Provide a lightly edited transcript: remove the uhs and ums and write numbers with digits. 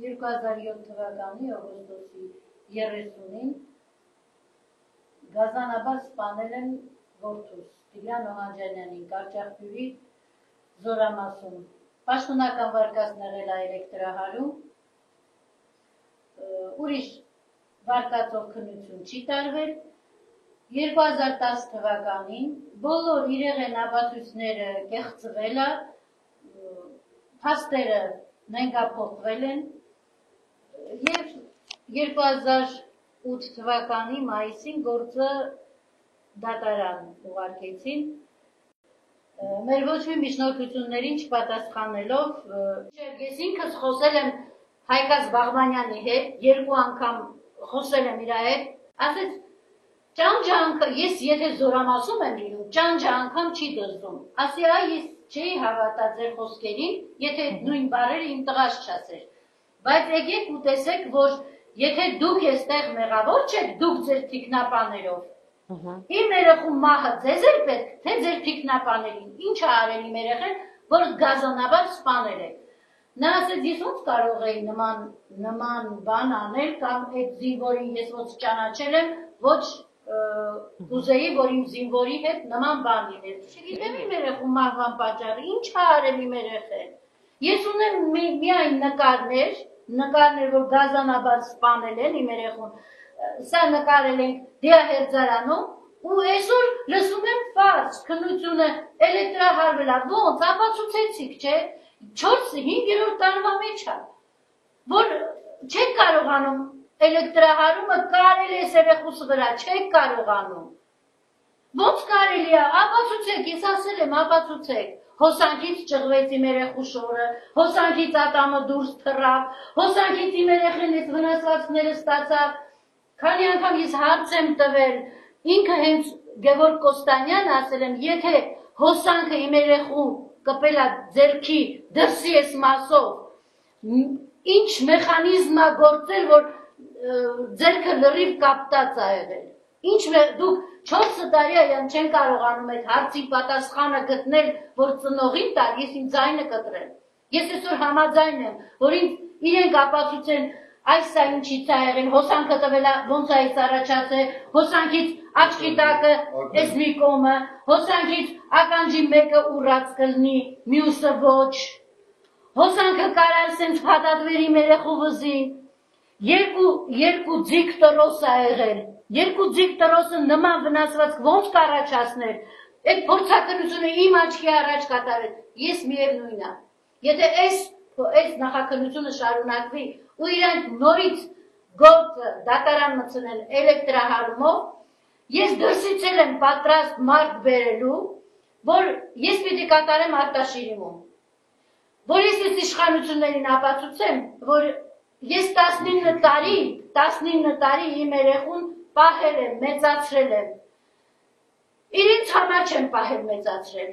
2007 թվականի օգոստոսի 30-ին գազանաբար սպանել են որդուս Տիգրան Օհանջանյանին Կարճախբյուրի Զորամասում։ Պաշտոնական վարկածն եղել է էլեկտրահարում, ուրիշ վարկածով քննություն չի տարվել։ 2010 թվականին բոլոր իրեղեն ապացույցները կեղծվել է, փաստերը նենգափոխվել են եւ 2008 թվականի մայիսին գործը դատարան ուղարկեցին։ Մեր ոչ մի միջնորդություններին չպատասխանելով, ես ինքս խոսել եմ Հայկաց Բաղբանյանի հետ, 2 անգամ խոսել եմ իր հետ, ասեց ճանճը անգամ, ես եթե Զորամասում եմ լինում, ճանճը անգամ չի դզում, ասի ես չէի հավատա ձեր խոսքերին, եթե նույն բառերը իմ տղաս չասեր, բայց եկեք ու տեսեք, որ եթե դուք էստեղ մեղավոր չեք, դուք ձեր թիկնապաներով, իմ երեխու մահը ձեզ էր պետք, թե ձեր թիկնապաներին, ինչ է արել իմ երեխեն, որ գազանաբար սպանել եք։ Նա ասեց, ես ոնց կարող էի նման բան անել, կամ այդ զինվորին ես ոնց ճանաչել եմ, ոչ կուզեի, որ իմ զինվորի հետ նման բան լիներ։ Չգիտեմ իմ երեխու մահվան պատճառը, ինչ է արել իմ երեխեն։ Ես ունեմ միայն նկարներ, որ գազանաբար սպանել են իմ երեխուն, սա նկարել ենք դիահերձարանում, ու այսօր լսում եմ ֆարս, քննությունը էլեկտրահարվել է, ոնց, ապացուցեցիք, չէ, 4-5-րդ տարվա մեջ է, որ չեք կարողանում էլեկտրահարումը կարել է երեխուս վրա, չեք կարողանում, ոնց կարելի է, ապացուցեք, ես ասել եմ, ապացուցեք, հոսանքից ճղվեց իմ երեխու շորը, հոսանքից ատամը դուրս թռավ, հոսանքից իմ երեխեն ես վնասվածքները ստացավ, քանի անգամ ես հարց եմ տվել, ինքը հենց Գևորգ Կոստանյանը ասել եմ, եթե հոսանքը իմ երեխու կպել է ձեռքի դրսի ես մասով, ինչ մեխանիզմ է գործել, որ ձեռքը լրիվ կապտած է եղել, ինչ դուք 4 տարի այան չեն կարողանում այդ հարցի պատասխանը գտնել, որ ծնողին տալ, ես իմ ձայնը կտրեմ, ես այսօր համաձայն եմ, որ իրենք ապացուցեն, այս սա ինչից է եղել, հոսանքը տվել է, ոնց է այս առաջացել, հոսանքից աչքի տակը, այս մի կոմը, հոսանքից ականջի մեկը ուռած կլնի, մյուսը ոչ, հոսանքը կարալ սենց փաթաթվեր իմ երեխու վզին, երկու ձիգ տրոս է եղել, երկու ձիգ տրոսը նման վնասվածք ոնց կառաջացնել, այդ փորձակնությունը իմ աչքի առաջ կատարել, ես միևնույն է, եթե այս նախաքննությունը շարունակվի ու իրանք նորից գործը դատարան մտցնեն էլեկտրահարումով, ես դրսից եմ պատրաստ մարդ բերելու, որ ես պիտի կատարեմ Արտաշիրիմում, որ ես այս իշխանություններին ապացուցեմ, որ ես 19 տարի իմ երեխուն պահել եմ, մեծացրել եմ, իրենց համար չեմ պահել մեծացրել,